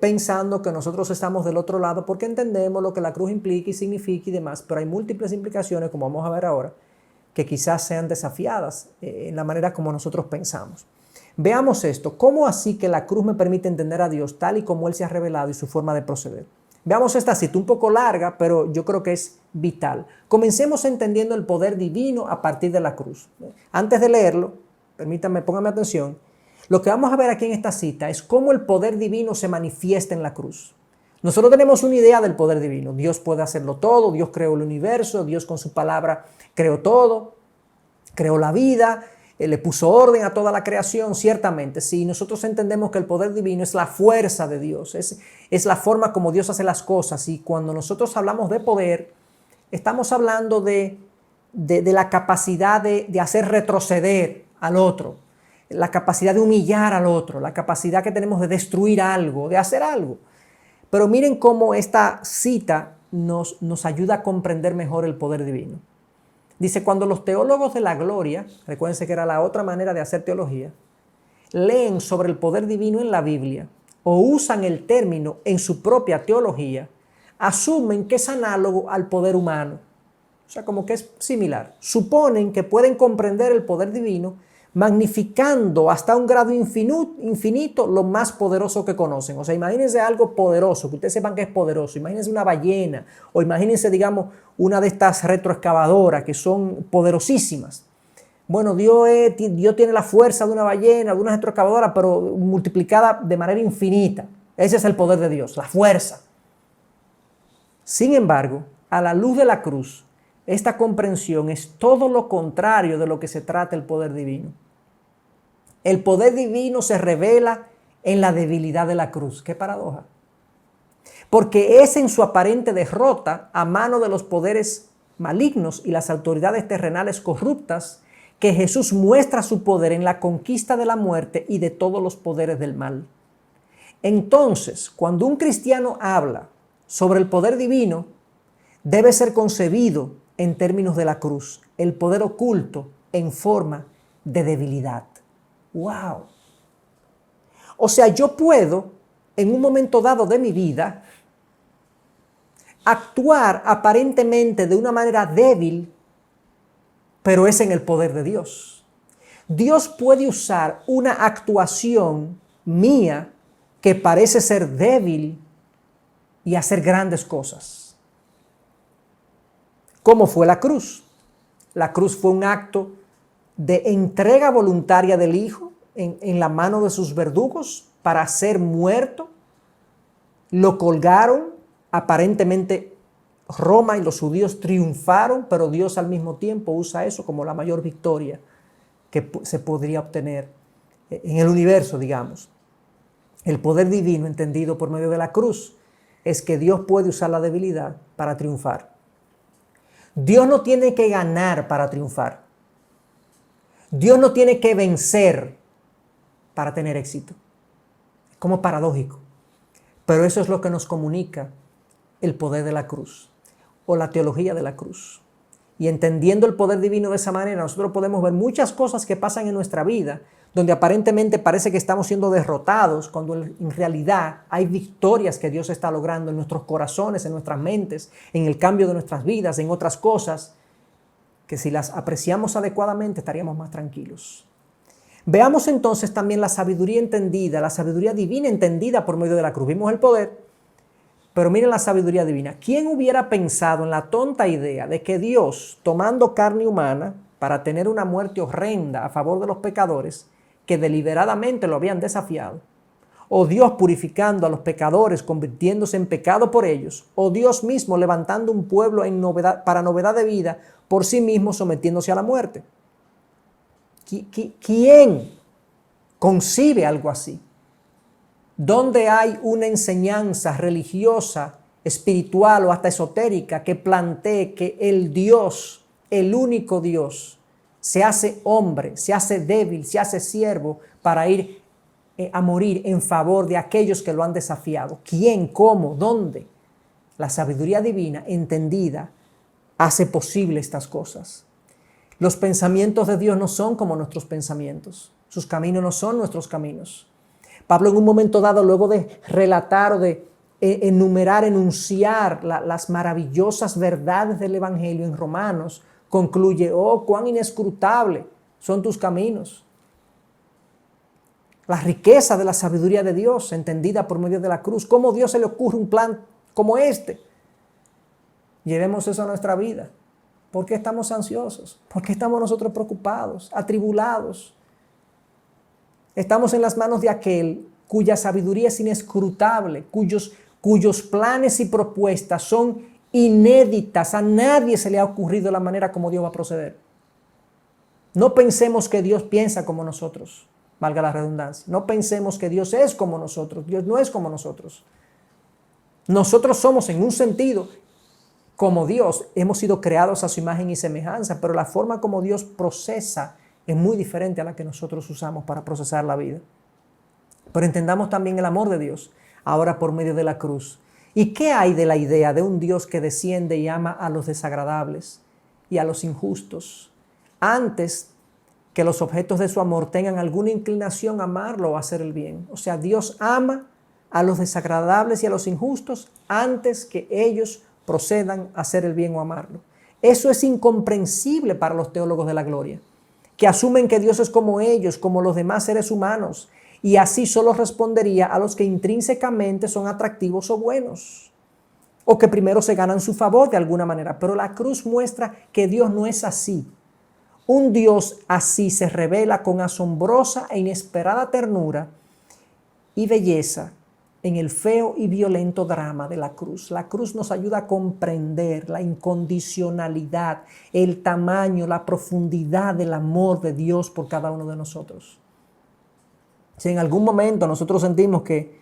pensando que nosotros estamos del otro lado porque entendemos lo que la cruz implica y significa y demás, pero hay múltiples implicaciones, como vamos a ver ahora, que quizás sean desafiadas en la manera como nosotros pensamos. Veamos esto, ¿cómo así que la cruz me permite entender a Dios tal y como Él se ha revelado y su forma de proceder? Veamos esta cita un poco larga, pero yo creo que es vital. Comencemos entendiendo el poder divino a partir de la cruz. Antes de leerlo, permítanme, pónganme atención, lo que vamos a ver aquí en esta cita es cómo el poder divino se manifiesta en la cruz. Nosotros tenemos una idea del poder divino. Dios puede hacerlo todo, Dios creó el universo, Dios con su palabra creó todo, creó la vida, le puso orden a toda la creación, ciertamente. Sí, nosotros entendemos que el poder divino es la fuerza de Dios, es la forma como Dios hace las cosas. Y cuando nosotros hablamos de poder, estamos hablando de la capacidad de hacer retroceder al otro, la capacidad de humillar al otro, la capacidad que tenemos de destruir algo, de hacer algo. Pero miren cómo esta cita nos ayuda a comprender mejor el poder divino. Dice, cuando los teólogos de la gloria, recuérdense que era la otra manera de hacer teología, leen sobre el poder divino en la Biblia o usan el término en su propia teología, asumen que es análogo al poder humano. O sea, como que es similar. Suponen que pueden comprender el poder divino magnificando hasta un grado infinito lo más poderoso que conocen. O sea, imagínense algo poderoso, que ustedes sepan que es poderoso. Imagínense una ballena o imagínense, digamos, una de estas retroexcavadoras que son poderosísimas. Bueno, Dios tiene la fuerza de una ballena, de una retroexcavadora, pero multiplicada de manera infinita. Ese es el poder de Dios, la fuerza. Sin embargo, a la luz de la cruz, esta comprensión es todo lo contrario de lo que se trata el poder divino. El poder divino se revela en la debilidad de la cruz. ¡Qué paradoja! Porque es en su aparente derrota a mano de los poderes malignos y las autoridades terrenales corruptas que Jesús muestra su poder en la conquista de la muerte y de todos los poderes del mal. Entonces, cuando un cristiano habla sobre el poder divino, debe ser concebido en términos de la cruz, el poder oculto en forma de debilidad. ¡Wow! O sea, yo puedo, en un momento dado de mi vida, actuar aparentemente de una manera débil, pero es en el poder de Dios. Dios puede usar una actuación mía que parece ser débil y hacer grandes cosas. ¿Cómo fue la cruz? La cruz fue un acto de entrega voluntaria del Hijo en la mano de sus verdugos para ser muerto. Lo colgaron, aparentemente Roma y los judíos triunfaron, pero Dios al mismo tiempo usa eso como la mayor victoria que se podría obtener en el universo, digamos. El poder divino entendido por medio de la cruz es que Dios puede usar la debilidad para triunfar. Dios no tiene que ganar para triunfar. Dios no tiene que vencer para tener éxito. Es como paradójico. Pero eso es lo que nos comunica el poder de la cruz o la teología de la cruz. Y entendiendo el poder divino de esa manera, nosotros podemos ver muchas cosas que pasan en nuestra vida, donde aparentemente parece que estamos siendo derrotados, cuando en realidad hay victorias que Dios está logrando en nuestros corazones, en nuestras mentes, en el cambio de nuestras vidas, en otras cosas, que si las apreciamos adecuadamente estaríamos más tranquilos. Veamos entonces también la sabiduría entendida, la sabiduría divina entendida por medio de la cruz. Vimos el poder, pero miren la sabiduría divina. ¿Quién hubiera pensado en la tonta idea de que Dios, tomando carne humana para tener una muerte horrenda a favor de los pecadores que deliberadamente lo habían desafiado, o Dios purificando a los pecadores, convirtiéndose en pecado por ellos, o Dios mismo levantando un pueblo para novedad de vida por sí mismo sometiéndose a la muerte? ¿Quién concibe algo así? ¿Dónde hay una enseñanza religiosa, espiritual o hasta esotérica que plantee que el Dios, el único Dios, se hace hombre, se hace débil, se hace siervo para ir a morir en favor de aquellos que lo han desafiado? ¿Quién? ¿Cómo? ¿Dónde? La sabiduría divina entendida hace posible estas cosas. Los pensamientos de Dios no son como nuestros pensamientos. Sus caminos no son nuestros caminos. Pablo en un momento dado, luego de relatar o de enunciar las maravillosas verdades del Evangelio en Romanos, concluye: oh, cuán inescrutable son tus caminos. La riqueza de la sabiduría de Dios entendida por medio de la cruz. ¿Cómo a Dios se le ocurre un plan como este? Llevemos eso a nuestra vida. ¿Por qué estamos ansiosos? ¿Por qué estamos nosotros preocupados, atribulados? Estamos en las manos de aquel cuya sabiduría es inescrutable, cuyos planes y propuestas son inéditas. A nadie se le ha ocurrido la manera como Dios va a proceder. No pensemos que Dios piensa como nosotros, valga la redundancia. No pensemos que Dios es como nosotros. Dios no es como nosotros. Nosotros somos, en un sentido, como Dios. Hemos sido creados a su imagen y semejanza, pero la forma como Dios procesa es muy diferente a la que nosotros usamos para procesar la vida. Pero entendamos también el amor de Dios. ahora por medio de la cruz. ¿Y qué hay de la idea de un Dios que desciende y ama a los desagradables y a los injustos, antes que los objetos de su amor tengan alguna inclinación a amarlo o a hacer el bien? O sea, Dios ama a los desagradables y a los injustos antes que ellos procedan a hacer el bien o amarlo. Eso es incomprensible para los teólogos de la gloria, que asumen que Dios es como ellos, como los demás seres humanos, y así solo respondería a los que intrínsecamente son atractivos o buenos, o que primero se ganan su favor de alguna manera. Pero la cruz muestra que Dios no es así. Un Dios así se revela con asombrosa e inesperada ternura y belleza en el feo y violento drama de la cruz. La cruz nos ayuda a comprender la incondicionalidad, el tamaño, la profundidad del amor de Dios por cada uno de nosotros. Si en algún momento nosotros sentimos que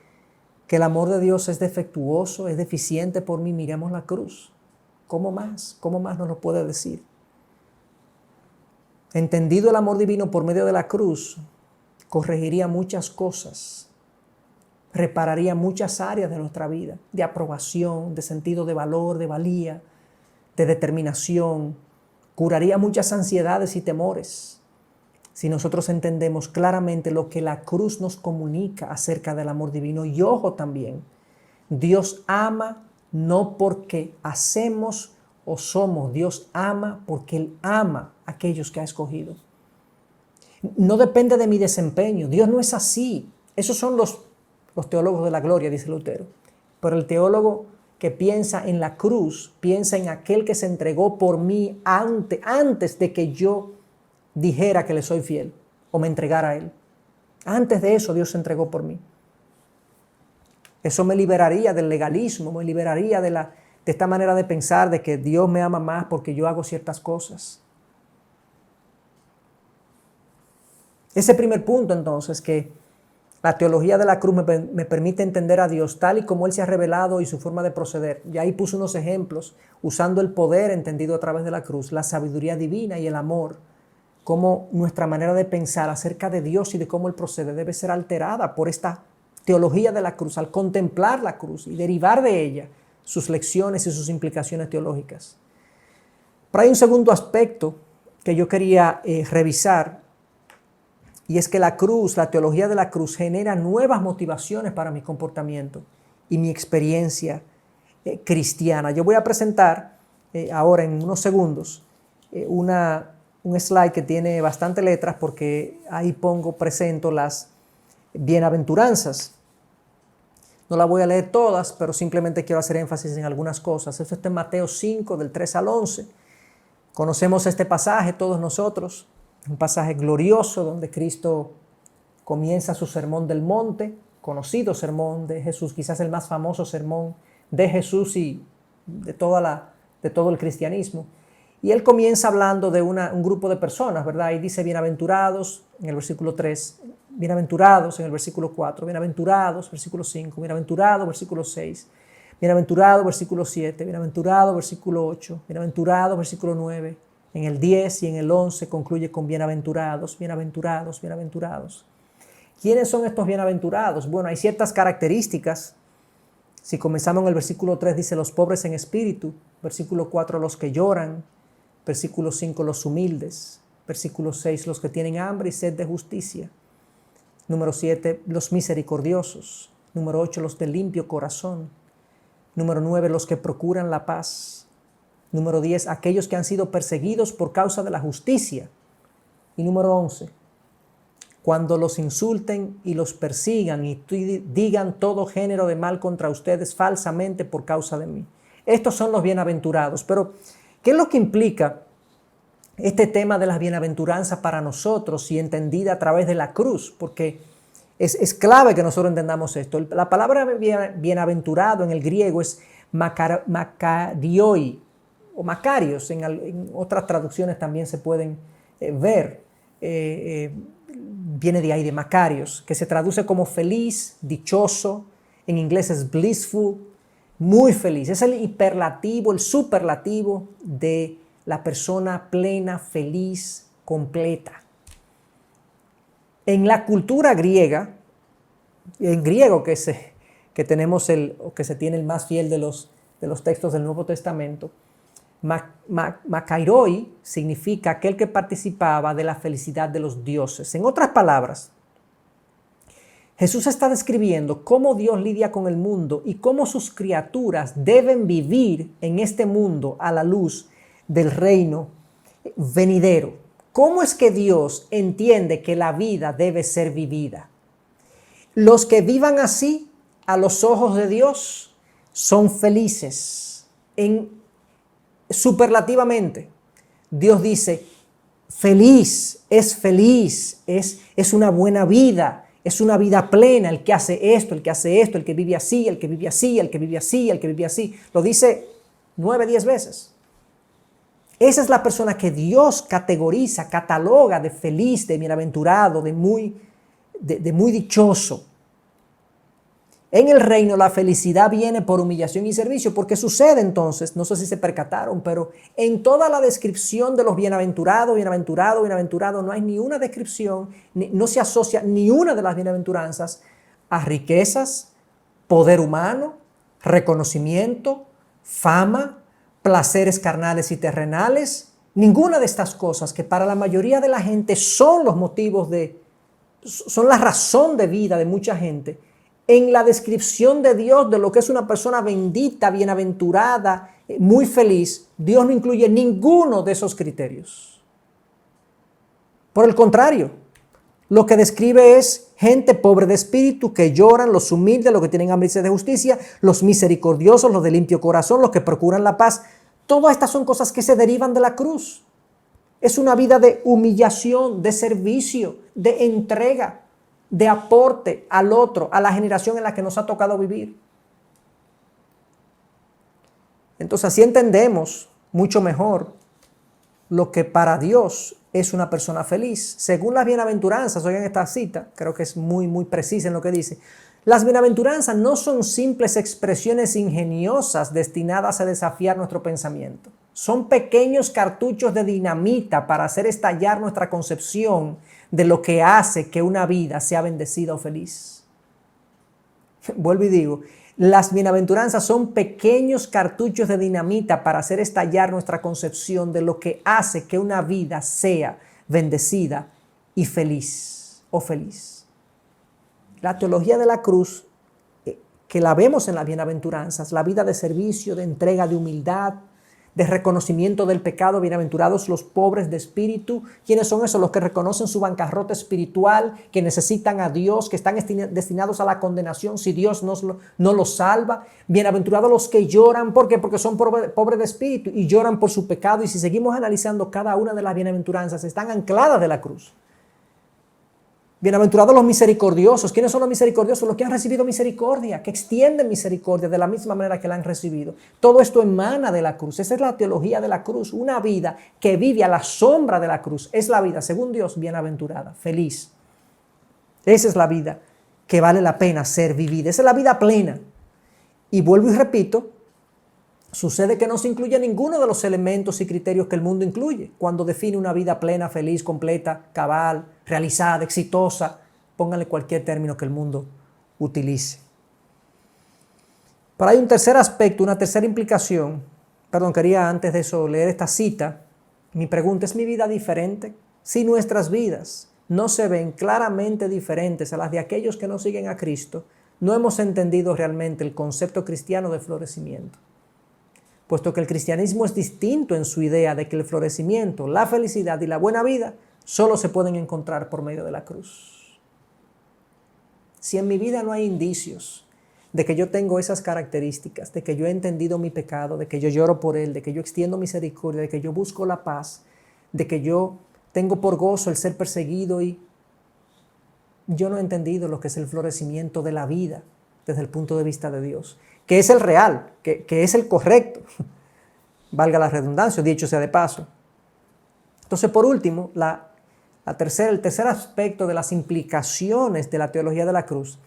el amor de Dios es defectuoso, es deficiente por mí, miremos la cruz. ¿Cómo más? ¿Cómo más nos lo puede decir? Entendido el amor divino por medio de la cruz, corregiría muchas cosas, repararía muchas áreas de nuestra vida, de aprobación, de sentido de valor, de valía, de determinación, curaría muchas ansiedades y temores. Si nosotros entendemos claramente lo que la cruz nos comunica acerca del amor divino. Y ojo también, Dios ama no porque hacemos o somos, Dios ama porque Él ama a aquellos que ha escogido. No depende de mi desempeño, Dios no es así. Esos son los teólogos de la gloria, dice Lutero. Pero el teólogo que piensa en la cruz, piensa en aquel que se entregó por mí antes de que yo dijera que le soy fiel o me entregara a Él. Antes de eso Dios se entregó por mí. Eso me liberaría del legalismo, me liberaría de esta manera de pensar de que Dios me ama más porque yo hago ciertas cosas. Ese primer punto entonces, que la teología de la cruz me permite entender a Dios tal y como Él se ha revelado y su forma de proceder. Y ahí puse unos ejemplos usando el poder entendido a través de la cruz, la sabiduría divina y el amor, cómo nuestra manera de pensar acerca de Dios y de cómo Él procede debe ser alterada por esta teología de la cruz, al contemplar la cruz y derivar de ella sus lecciones y sus implicaciones teológicas. Pero hay un segundo aspecto que yo quería revisar, y es que la cruz, la teología de la cruz, genera nuevas motivaciones para mi comportamiento y mi experiencia cristiana. Yo voy a presentar ahora en unos segundos un slide que tiene bastante letras, porque ahí presento las bienaventuranzas. No las voy a leer todas, pero simplemente quiero hacer énfasis en algunas cosas. Esto está en Mateo 5, del 3 al 11. Conocemos este pasaje todos nosotros, un pasaje glorioso donde Cristo comienza su sermón del monte, conocido sermón de Jesús, quizás el más famoso sermón de Jesús y de todo el cristianismo. Y Él comienza hablando de un grupo de personas, ¿verdad? Y dice bienaventurados en el versículo 3, bienaventurados en el versículo 4, bienaventurados, versículo 5, bienaventurado, versículo 6, bienaventurado, versículo 7, bienaventurado, versículo 8, bienaventurado, versículo 9. En el 10 y en el 11 concluye con bienaventurados, bienaventurados, bienaventurados. ¿Quiénes son estos bienaventurados? Bueno, hay ciertas características. Si comenzamos en el versículo 3, dice los pobres en espíritu, versículo 4, los que lloran, versículo 5, los humildes, versículo 6, los que tienen hambre y sed de justicia, número 7, los misericordiosos, número 8, los de limpio corazón, número 9, los que procuran la paz, número 10, aquellos que han sido perseguidos por causa de la justicia, y número 11, cuando los insulten y los persigan y digan todo género de mal contra ustedes falsamente por causa de mí. Estos son los bienaventurados. Pero, ¿qué es lo que implica este tema de las bienaventuranzas para nosotros y entendida a través de la cruz? Porque es clave que nosotros entendamos esto. La palabra bienaventurado en el griego es makarioi o makarios. En otras traducciones también se pueden ver. Viene de ahí, de Macarios, que se traduce como feliz, dichoso. En inglés es blissful, muy feliz. Es el hiperlativo, el superlativo de la persona plena, feliz, completa. En la cultura griega, en griego que que tenemos o que se tiene el más fiel de los textos del Nuevo Testamento, Makairoi significa aquel que participaba de la felicidad de los dioses. En otras palabras, Jesús está describiendo cómo Dios lidia con el mundo y cómo sus criaturas deben vivir en este mundo a la luz del reino venidero. ¿Cómo es que Dios entiende que la vida debe ser vivida? Los que vivan así, a los ojos de Dios, son felices superlativamente. Dios dice, feliz, es una buena vida. Es una vida plena, el que hace esto, el que hace esto, el que vive así, el que vive así, el que vive así, el que vive así. Lo dice 9, 10 veces. Esa es la persona que Dios categoriza, cataloga de feliz, de bienaventurado, de muy dichoso. En el reino la felicidad viene por humillación y servicio, porque sucede entonces, no sé si se percataron, pero en toda la descripción de los bienaventurados, no hay ni una descripción, no se asocia ni una de las bienaventuranzas a riquezas, poder humano, reconocimiento, fama, placeres carnales y terrenales. Ninguna de estas cosas que para la mayoría de la gente son los motivos son la razón de vida de mucha gente. En la descripción de Dios de lo que es una persona bendita, bienaventurada, muy feliz, Dios no incluye ninguno de esos criterios. Por el contrario, lo que describe es gente pobre de espíritu, que lloran, los humildes, los que tienen hambre y sed de justicia, los misericordiosos, los de limpio corazón, los que procuran la paz. Todas estas son cosas que se derivan de la cruz. Es una vida de humillación, de servicio, de entrega, de aporte al otro, a la generación en la que nos ha tocado vivir. Entonces así entendemos mucho mejor lo que para Dios es una persona feliz. Según las bienaventuranzas, oigan esta cita, creo que es muy precisa en lo que dice. Las bienaventuranzas no son simples expresiones ingeniosas destinadas a desafiar nuestro pensamiento. Son pequeños cartuchos de dinamita para hacer estallar nuestra concepción de lo que hace que una vida sea bendecida o feliz. Vuelvo y digo, las bienaventuranzas son pequeños cartuchos de dinamita para hacer estallar nuestra concepción de lo que hace que una vida sea bendecida y feliz o feliz. La teología de la cruz, que la vemos en las bienaventuranzas, la vida de servicio, de entrega, de humildad, de reconocimiento del pecado, bienaventurados los pobres de espíritu. ¿Quiénes son esos? Los que reconocen su bancarrota espiritual, que necesitan a Dios, que están destinados a la condenación si Dios no los salva. Bienaventurados los que lloran, ¿por qué? Porque son pobres de espíritu y lloran por su pecado. Y si seguimos analizando cada una de las bienaventuranzas, están ancladas de la cruz. Bienaventurados los misericordiosos. ¿Quiénes son los misericordiosos? Los que han recibido misericordia, que extienden misericordia de la misma manera que la han recibido. Todo esto emana de la cruz. Esa es la teología de la cruz. Una vida que vive a la sombra de la cruz es la vida, según Dios, bienaventurada, feliz. Esa es la vida que vale la pena ser vivida. Esa es la vida plena. Y vuelvo y repito, sucede que no se incluye ninguno de los elementos y criterios que el mundo incluye cuando define una vida plena, feliz, completa, cabal, realizada, exitosa. Pónganle cualquier término que el mundo utilice. Pero hay un tercer aspecto, una tercera implicación. Quería antes de eso leer esta cita. Mi pregunta, ¿es mi vida diferente? Si nuestras vidas no se ven claramente diferentes a las de aquellos que no siguen a Cristo, no hemos entendido realmente el concepto cristiano de florecimiento. Puesto que el cristianismo es distinto en su idea de que el florecimiento, la felicidad y la buena vida solo se pueden encontrar por medio de la cruz. Si en mi vida no hay indicios de que yo tengo esas características, de que yo he entendido mi pecado, de que yo lloro por él, de que yo extiendo misericordia, de que yo busco la paz, de que yo tengo por gozo el ser perseguido y yo no he entendido lo que es el florecimiento de la vida desde el punto de vista de Dios, que es el real, que es el correcto, valga la redundancia, dicho sea de paso. Entonces, por último, el tercer aspecto de las implicaciones de la teología de la cruz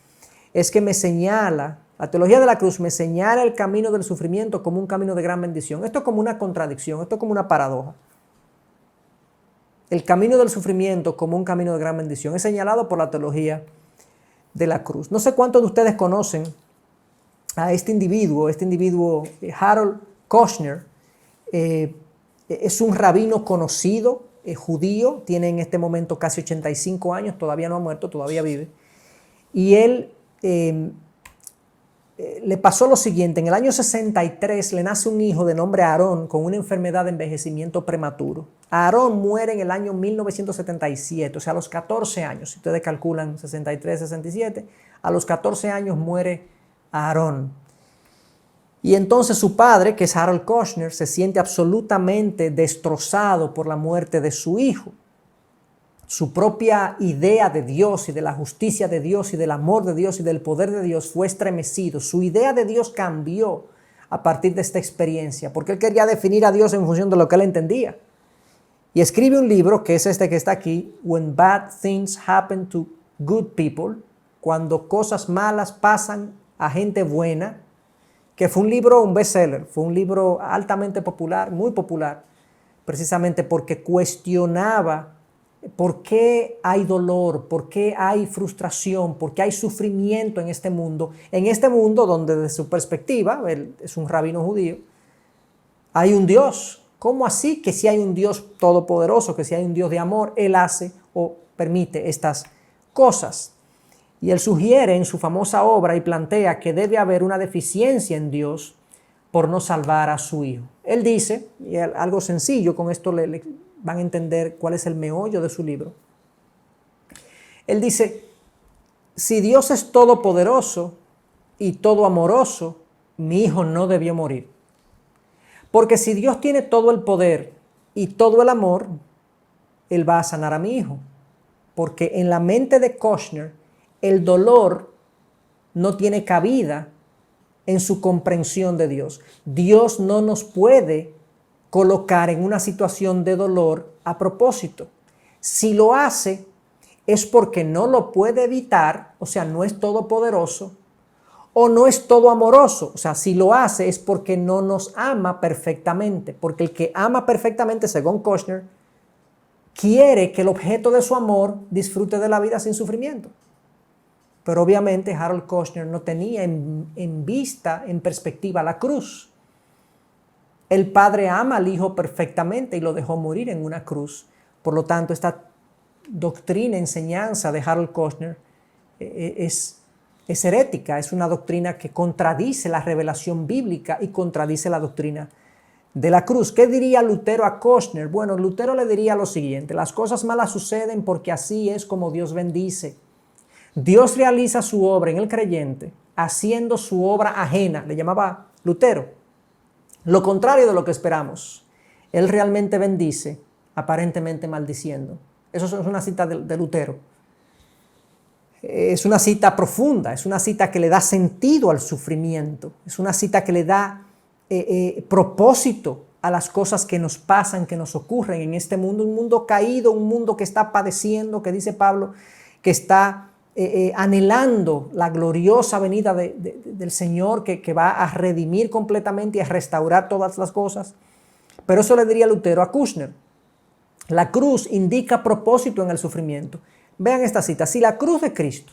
es que la teología de la cruz me señala el camino del sufrimiento como un camino de gran bendición. Esto es como una contradicción, esto es como una paradoja. El camino del sufrimiento como un camino de gran bendición es señalado por la teología de la cruz. No sé cuántos de ustedes conocen a este individuo, Harold Kushner, es un rabino conocido, judío, tiene en este momento casi 85 años, todavía no ha muerto, todavía vive. Y él le pasó lo siguiente: en el año 63 le nace un hijo de nombre Aarón con una enfermedad de envejecimiento prematuro. Aarón muere en el año 1977, o sea, a los 14 años. Si ustedes calculan 63, 67, a los 14 años muere Aarón. Y entonces su padre, que es Harold Kushner, se siente absolutamente destrozado por la muerte de su hijo. Su propia idea de Dios y de la justicia de Dios y del amor de Dios y del poder de Dios fue estremecido. Su idea de Dios cambió a partir de esta experiencia, porque él quería definir a Dios en función de lo que él entendía. Y escribe un libro, que es este que está aquí, When Bad Things Happen to Good People, cuando cosas malas pasan a gente buena, que fue un libro, un bestseller, fue un libro altamente popular, muy popular, precisamente porque cuestionaba por qué hay dolor, por qué hay frustración, por qué hay sufrimiento en este mundo donde desde su perspectiva, él es un rabino judío, hay un Dios. ¿Cómo así que si hay un Dios todopoderoso, que si hay un Dios de amor, Él hace o permite estas cosas? Y él sugiere en su famosa obra y plantea que debe haber una deficiencia en Dios por no salvar a su hijo. Él dice, y algo sencillo, con esto le van a entender cuál es el meollo de su libro. Él dice, si Dios es todopoderoso y todo amoroso, mi hijo no debió morir. Porque si Dios tiene todo el poder y todo el amor, Él va a sanar a mi hijo. Porque en la mente de Kushner, el dolor no tiene cabida en su comprensión de Dios. Dios no nos puede colocar en una situación de dolor a propósito. Si lo hace, es porque no lo puede evitar, o sea, no es todopoderoso, o no es todo amoroso. O sea, si lo hace es porque no nos ama perfectamente, porque el que ama perfectamente, según Kushner, quiere que el objeto de su amor disfrute de la vida sin sufrimiento. Pero obviamente Harold Kushner no tenía en vista, en perspectiva, la cruz. El padre ama al hijo perfectamente y lo dejó morir en una cruz. Por lo tanto, esta doctrina, enseñanza de Harold Kushner es herética, es una doctrina que contradice la revelación bíblica y contradice la doctrina de la cruz. ¿Qué diría Lutero a Kushner? Bueno, Lutero le diría lo siguiente: las cosas malas suceden porque así es como Dios bendice. Dios realiza su obra en el creyente haciendo su obra ajena, le llamaba Lutero. Lo contrario de lo que esperamos. Él realmente bendice, aparentemente maldiciendo. Eso es una cita de Lutero. Es una cita profunda, es una cita que le da sentido al sufrimiento, es una cita que le da propósito a las cosas que nos pasan, que nos ocurren en este mundo, un mundo caído, un mundo que está padeciendo, que dice Pablo, que está anhelando la gloriosa venida del Señor que va a redimir completamente y a restaurar todas las cosas. Pero eso le diría Lutero a Kushner. La cruz indica propósito en el sufrimiento. Vean esta cita: si la cruz de Cristo,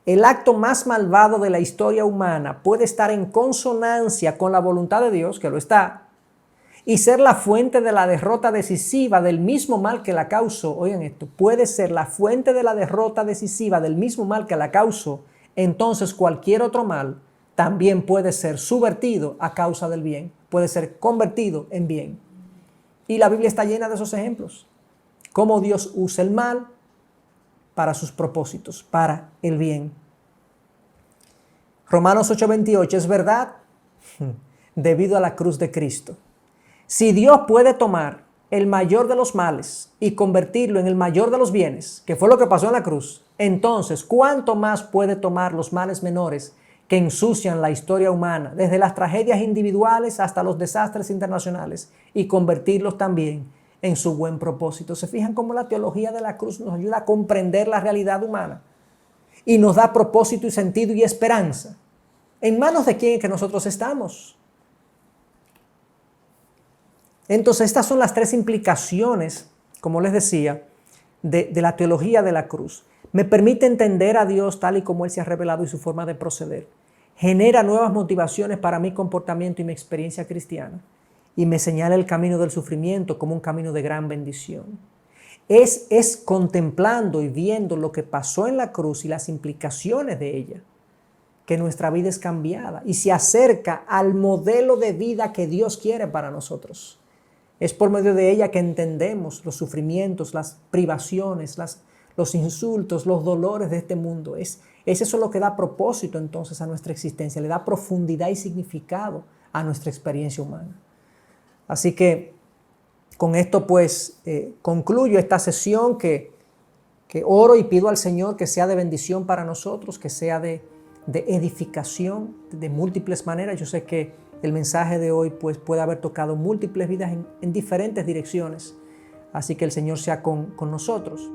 el acto más malvado de la historia humana, puede estar en consonancia con la voluntad de Dios, que lo está, y ser la fuente de la derrota decisiva del mismo mal que la causó, oigan esto, puede ser la fuente de la derrota decisiva del mismo mal que la causó, entonces cualquier otro mal también puede ser subvertido a causa del bien, puede ser convertido en bien. Y la Biblia está llena de esos ejemplos. Cómo Dios usa el mal para sus propósitos, para el bien. Romanos 8:28, es verdad, debido a la cruz de Cristo. Si Dios puede tomar el mayor de los males y convertirlo en el mayor de los bienes, que fue lo que pasó en la cruz, entonces, ¿cuánto más puede tomar los males menores que ensucian la historia humana, desde las tragedias individuales hasta los desastres internacionales, y convertirlos también en su buen propósito? ¿Se fijan cómo la teología de la cruz nos ayuda a comprender la realidad humana y nos da propósito y sentido y esperanza? ¿En manos de quién es que nosotros estamos? Entonces, estas son las tres implicaciones, como les decía, de la teología de la cruz. Me permite entender a Dios tal y como Él se ha revelado y su forma de proceder. genera nuevas motivaciones para mi comportamiento y mi experiencia cristiana, y me señala el camino del sufrimiento como un camino de gran bendición. Es contemplando y viendo lo que pasó en la cruz y las implicaciones de ella, que nuestra vida es cambiada y se acerca al modelo de vida que Dios quiere para nosotros. Es por medio de ella que entendemos los sufrimientos, las privaciones, los insultos, los dolores de este mundo. Es eso lo que da propósito entonces a nuestra existencia, le da profundidad y significado a nuestra experiencia humana. Así que con esto pues concluyo esta sesión que oro y pido al Señor que sea de bendición para nosotros, que sea de edificación de múltiples maneras. Yo sé que el mensaje de hoy pues puede haber tocado múltiples vidas en diferentes direcciones. Así que el Señor sea con nosotros.